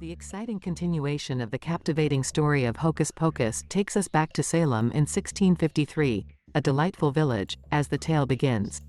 The exciting continuation of the captivating story of Hocus Pocus takes us back to Salem in 1653, a delightful village, as the tale begins.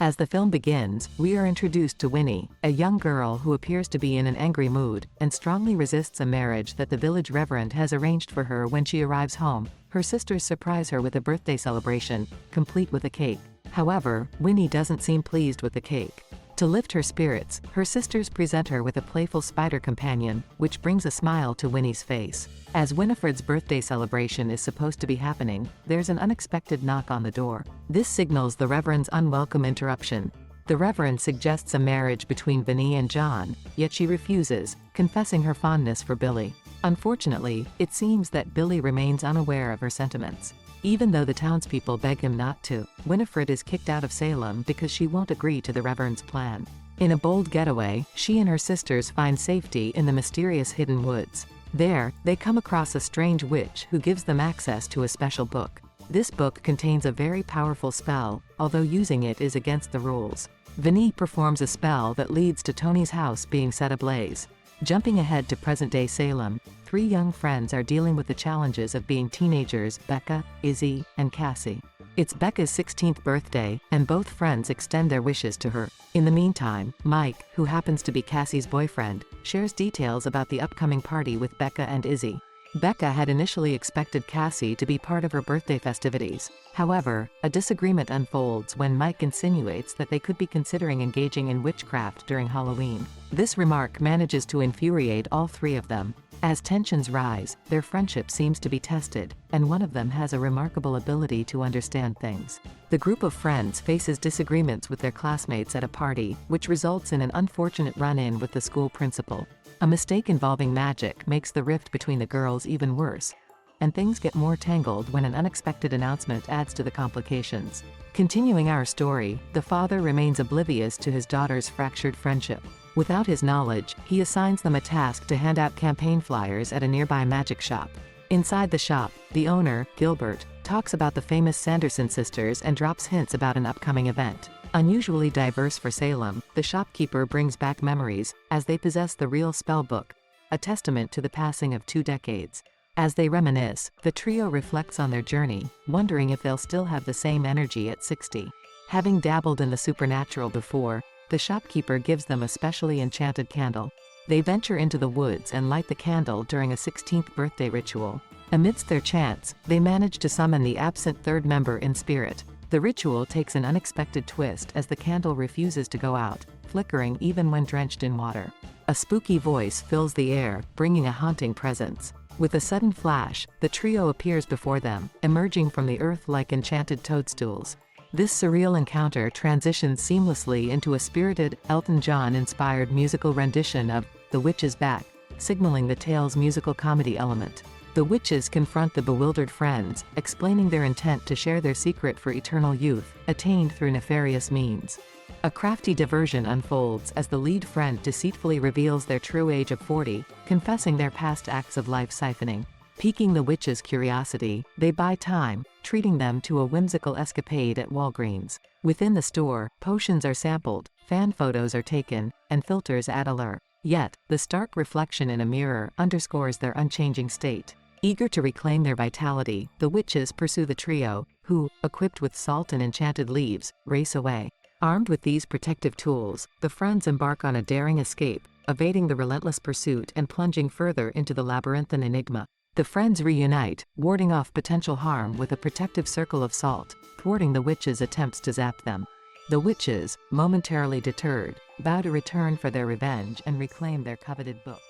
As the film begins, we are introduced to Winnie, a young girl who appears to be in an angry mood, and strongly resists a marriage that the village reverend has arranged for her. When she arrives home, her sisters surprise her with a birthday celebration, complete with a cake. However, Winnie doesn't seem pleased with the cake. To lift her spirits, her sisters present her with a playful spider companion, which brings a smile to Winnie's face. As Winifred's birthday celebration is supposed to be happening, there's an unexpected knock on the door. This signals the Reverend's unwelcome interruption. The Reverend suggests a marriage between Vinnie and John, yet she refuses, confessing her fondness for Billy. Unfortunately, it seems that Billy remains unaware of her sentiments. Even though the townspeople beg him not to, Winifred is kicked out of Salem because she won't agree to the Reverend's plan. In a bold getaway, she and her sisters find safety in the mysterious hidden woods. There, they come across a strange witch who gives them access to a special book. This book contains a very powerful spell, although using it is against the rules. Vinnie performs a spell that leads to Tony's house being set ablaze. Jumping ahead to present-day Salem, three young friends are dealing with the challenges of being teenagers: Becca, Izzy, and Cassie. It's Becca's 16th birthday, and both friends extend their wishes to her. In the meantime, Mike, who happens to be Cassie's boyfriend, shares details about the upcoming party with Becca and Izzy. Becca had initially expected Cassie to be part of her birthday festivities. However, a disagreement unfolds when Mike insinuates that they could be considering engaging in witchcraft during Halloween. This remark manages to infuriate all three of them. As tensions rise, their friendship seems to be tested, and one of them has a remarkable ability to understand things. The group of friends faces disagreements with their classmates at a party, which results in an unfortunate run-in with the school principal. A mistake involving magic makes the rift between the girls even worse, and things get more tangled when an unexpected announcement adds to the complications. Continuing our story, the father remains oblivious to his daughter's fractured friendship. Without his knowledge, he assigns them a task to hand out campaign flyers at a nearby magic shop. Inside the shop, the owner, Gilbert, talks about the famous Sanderson sisters and drops hints about an upcoming event. Unusually diverse for Salem, the shopkeeper brings back memories, as they possess the real spell book, a testament to the passing of 2 decades. As they reminisce, the trio reflects on their journey, wondering if they'll still have the same energy at 60. Having dabbled in the supernatural before, the shopkeeper gives them a specially enchanted candle. They venture into the woods and light the candle during a 16th birthday ritual. Amidst their chants, they manage to summon the absent third member in spirit. The ritual takes an unexpected twist as the candle refuses to go out, flickering even when drenched in water. A spooky voice fills the air, bringing a haunting presence. With a sudden flash, the trio appears before them, emerging from the earth like enchanted toadstools. This surreal encounter transitions seamlessly into a spirited, Elton John-inspired musical rendition of "The Witch is Back," signaling the tale's musical comedy element. The witches confront the bewildered friends, explaining their intent to share their secret for eternal youth, attained through nefarious means. A crafty diversion unfolds as the lead friend deceitfully reveals their true age of 40, confessing their past acts of life siphoning. Piquing the witches' curiosity, they buy time, treating them to a whimsical escapade at Walgreens. Within the store, potions are sampled, fan photos are taken, and filters add allure. Yet, the stark reflection in a mirror underscores their unchanging state. Eager to reclaim their vitality, the witches pursue the trio, who, equipped with salt and enchanted leaves, race away. Armed with these protective tools, the friends embark on a daring escape, evading the relentless pursuit and plunging further into the labyrinthine enigma. The friends reunite, warding off potential harm with a protective circle of salt, thwarting the witches' attempts to zap them. The witches, momentarily deterred, vow to return for their revenge and reclaim their coveted book.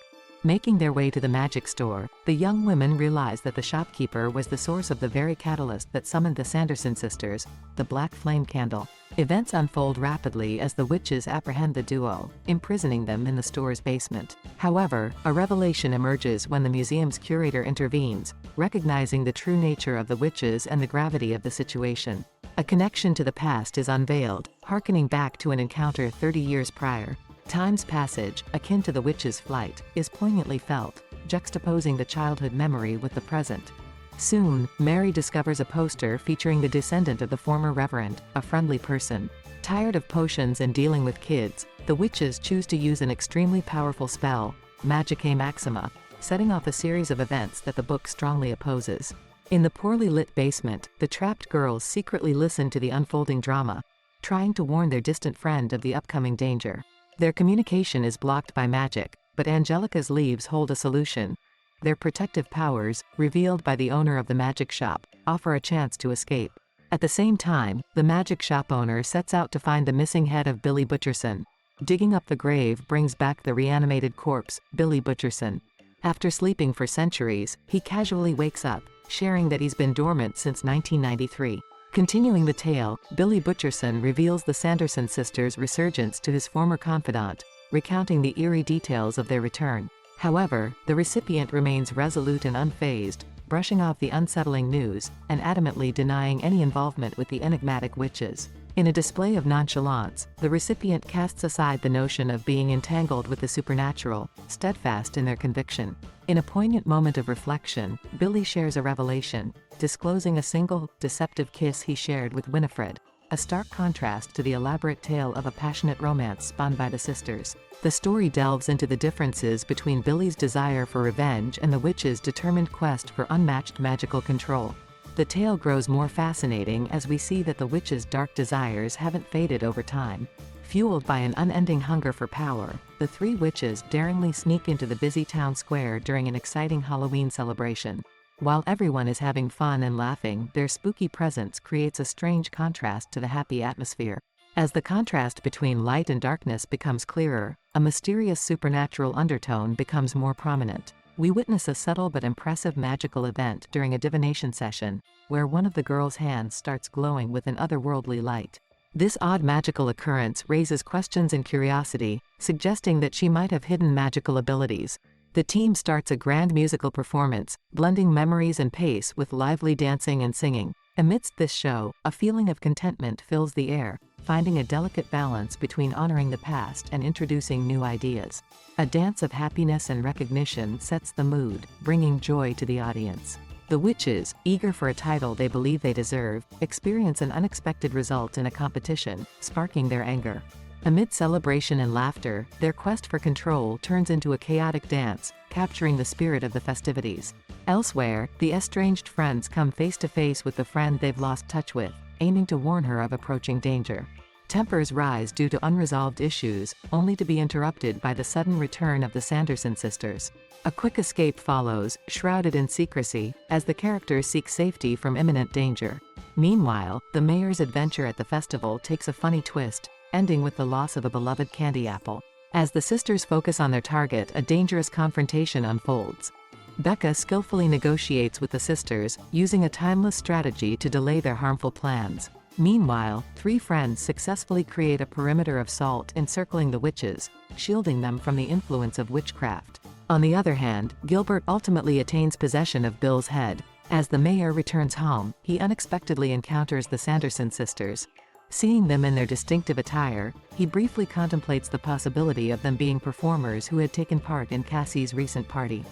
Making their way to the magic store, the young women realize that the shopkeeper was the source of the very catalyst that summoned the Sanderson sisters, the black flame candle. Events unfold rapidly as the witches apprehend the duo, imprisoning them in the store's basement. However, a revelation emerges when the museum's curator intervenes, recognizing the true nature of the witches and the gravity of the situation. A connection to the past is unveiled, harkening back to an encounter 30 years prior. Time's passage, akin to the witch's flight, is poignantly felt, juxtaposing the childhood memory with the present. Soon, Mary discovers a poster featuring the descendant of the former Reverend, a friendly person. Tired of potions and dealing with kids, the witches choose to use an extremely powerful spell, Magicae Maxima, setting off a series of events that the book strongly opposes. In the poorly lit basement, the trapped girls secretly listen to the unfolding drama, trying to warn their distant friend of the upcoming danger. Their communication is blocked by magic, but Angelica's leaves hold a solution. Their protective powers, revealed by the owner of the magic shop, offer a chance to escape. At the same time, the magic shop owner sets out to find the missing head of Billy Butcherson. Digging up the grave brings back the reanimated corpse, Billy Butcherson. After sleeping for centuries, he casually wakes up, sharing that he's been dormant since 1993. Continuing the tale, Billy Butcherson reveals the Sanderson sisters' resurgence to his former confidant, recounting the eerie details of their return. However, the recipient remains resolute and unfazed, brushing off the unsettling news, and adamantly denying any involvement with the enigmatic witches. In a display of nonchalance, the recipient casts aside the notion of being entangled with the supernatural, steadfast in their conviction. In a poignant moment of reflection, Billy shares a revelation, disclosing a single, deceptive kiss he shared with Winifred, a stark contrast to the elaborate tale of a passionate romance spun by the sisters. The story delves into the differences between Billy's desire for revenge and the witches' determined quest for unmatched magical control. The tale grows more fascinating as we see that the witches' dark desires haven't faded over time. Fueled by an unending hunger for power, the three witches daringly sneak into the busy town square during an exciting Halloween celebration. While everyone is having fun and laughing, their spooky presence creates a strange contrast to the happy atmosphere. As the contrast between light and darkness becomes clearer, a mysterious supernatural undertone becomes more prominent. We witness a subtle but impressive magical event during a divination session, where one of the girls' hands starts glowing with an otherworldly light. This odd magical occurrence raises questions and curiosity, suggesting that she might have hidden magical abilities. The team starts a grand musical performance, blending memories and pace with lively dancing and singing. Amidst this show, a feeling of contentment fills the air, finding a delicate balance between honoring the past and introducing new ideas. A dance of happiness and recognition sets the mood, bringing joy to the audience. The witches, eager for a title they believe they deserve, experience an unexpected result in a competition, sparking their anger. Amid celebration and laughter, their quest for control turns into a chaotic dance, capturing the spirit of the festivities. Elsewhere, the estranged friends come face to face with the friend they've lost touch with, aiming to warn her of approaching danger. Tempers rise due to unresolved issues, only to be interrupted by the sudden return of the Sanderson sisters. A quick escape follows, shrouded in secrecy, as the characters seek safety from imminent danger. Meanwhile, the mayor's adventure at the festival takes a funny twist, ending with the loss of a beloved candy apple. As the sisters focus on their target, a dangerous confrontation unfolds. Becca skillfully negotiates with the sisters, using a timeless strategy to delay their harmful plans. Meanwhile, three friends successfully create a perimeter of salt encircling the witches, shielding them from the influence of witchcraft. On the other hand, Gilbert ultimately attains possession of Bill's head. As the mayor returns home, he unexpectedly encounters the Sanderson sisters. Seeing them in their distinctive attire, he briefly contemplates the possibility of them being performers who had taken part in Cassie's recent party.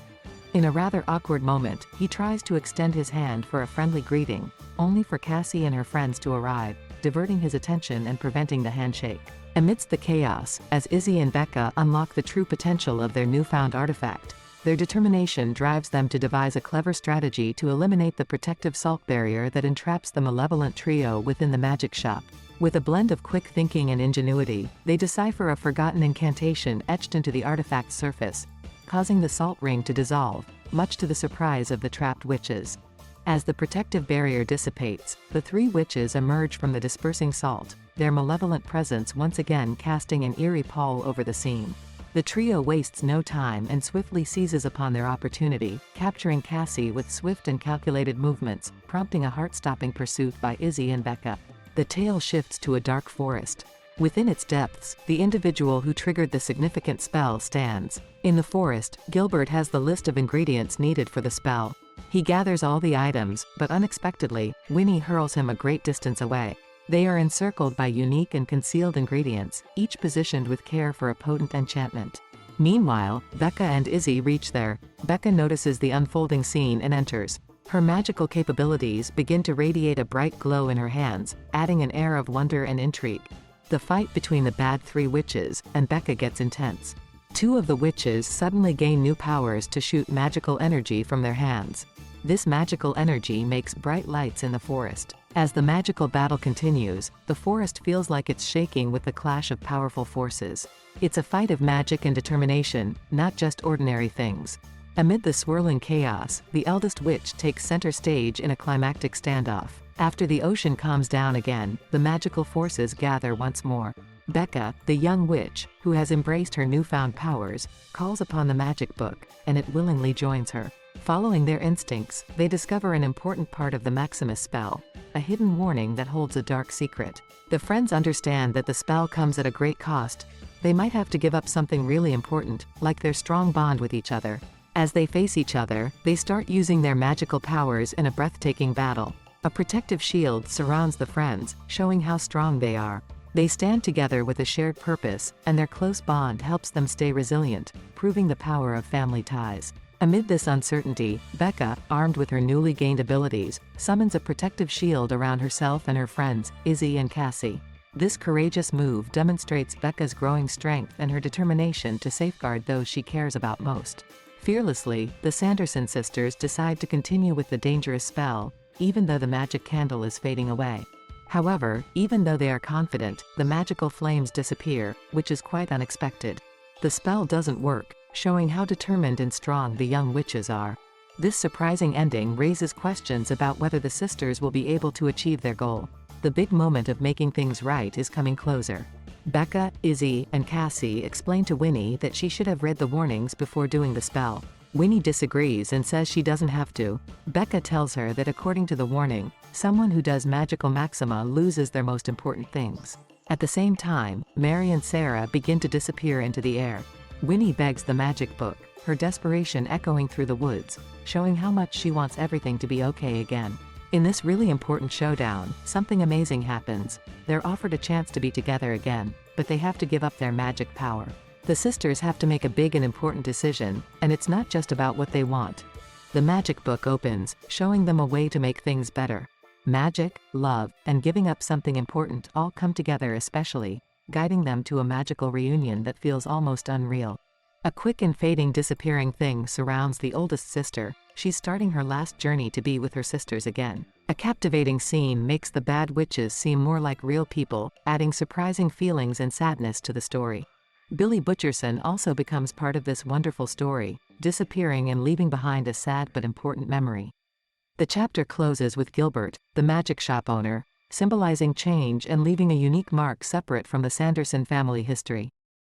In a rather awkward moment, he tries to extend his hand for a friendly greeting, only for Cassie and her friends to arrive, diverting his attention and preventing the handshake. Amidst the chaos, as Izzy and Becca unlock the true potential of their newfound artifact, their determination drives them to devise a clever strategy to eliminate the protective salt barrier that entraps the malevolent trio within the magic shop. With a blend of quick thinking and ingenuity, they decipher a forgotten incantation etched into the artifact's surface, causing the salt ring to dissolve, much to the surprise of the trapped witches. As the protective barrier dissipates, the three witches emerge from the dispersing salt, their malevolent presence once again casting an eerie pall over the scene. The trio wastes no time and swiftly seizes upon their opportunity, capturing Cassie with swift and calculated movements, prompting a heart-stopping pursuit by Izzy and Becca. The tale shifts to a dark forest. Within its depths, the individual who triggered the significant spell stands. In the forest, Gilbert has the list of ingredients needed for the spell. He gathers all the items, but unexpectedly, Winnie hurls him a great distance away. They are encircled by unique and concealed ingredients, each positioned with care for a potent enchantment. Meanwhile, Becca and Izzy reach there. Becca notices the unfolding scene and enters. Her magical capabilities begin to radiate a bright glow in her hands, adding an air of wonder and intrigue. The fight between the bad three witches and Becca gets intense. Two of the witches suddenly gain new powers to shoot magical energy from their hands. This magical energy makes bright lights in the forest. As the magical battle continues, the forest feels like it's shaking with the clash of powerful forces. It's a fight of magic and determination, not just ordinary things. Amid the swirling chaos, the eldest witch takes center stage in a climactic standoff. After the ocean calms down again, the magical forces gather once more. Becca, the young witch, who has embraced her newfound powers, calls upon the magic book, and it willingly joins her. Following their instincts, they discover an important part of the Maximus spell, a hidden warning that holds a dark secret. The friends understand that the spell comes at a great cost. They might have to give up something really important, like their strong bond with each other. As they face each other, they start using their magical powers in a breathtaking battle. A protective shield surrounds the friends, showing how strong they are. They stand together with a shared purpose, and their close bond helps them stay resilient, proving the power of family ties. Amid this uncertainty, Becca, armed with her newly gained abilities, summons a protective shield around herself and her friends, Izzy and Cassie. This courageous move demonstrates Becca's growing strength and her determination to safeguard those she cares about most. Fearlessly, the Sanderson sisters decide to continue with the dangerous spell, even though the magic candle is fading away. However, even though they are confident, the magical flames disappear, which is quite unexpected. The spell doesn't work, showing how determined and strong the young witches are. This surprising ending raises questions about whether the sisters will be able to achieve their goal. The big moment of making things right is coming closer. Becca, Izzy, and Cassie explain to Winnie that she should have read the warnings before doing the spell. Winnie disagrees and says she doesn't have to. Becca tells her that according to the warning, someone who does magical maxima loses their most important things. At the same time, Mary and Sarah begin to disappear into the air. Winnie begs the magic book, her desperation echoing through the woods, showing how much she wants everything to be okay again. In this really important showdown, something amazing happens. They're offered a chance to be together again, but they have to give up their magic power. The sisters have to make a big and important decision, and it's not just about what they want. The magic book opens, showing them a way to make things better. Magic, love, and giving up something important all come together especially, guiding them to a magical reunion that feels almost unreal. A quick and fading disappearing thing surrounds the oldest sister. She's starting her last journey to be with her sisters again. A captivating scene makes the bad witches seem more like real people, adding surprising feelings and sadness to the story. Billy Butcherson also becomes part of this wonderful story, disappearing and leaving behind a sad but important memory. The chapter closes with Gilbert, the magic shop owner, symbolizing change and leaving a unique mark separate from the Sanderson family history.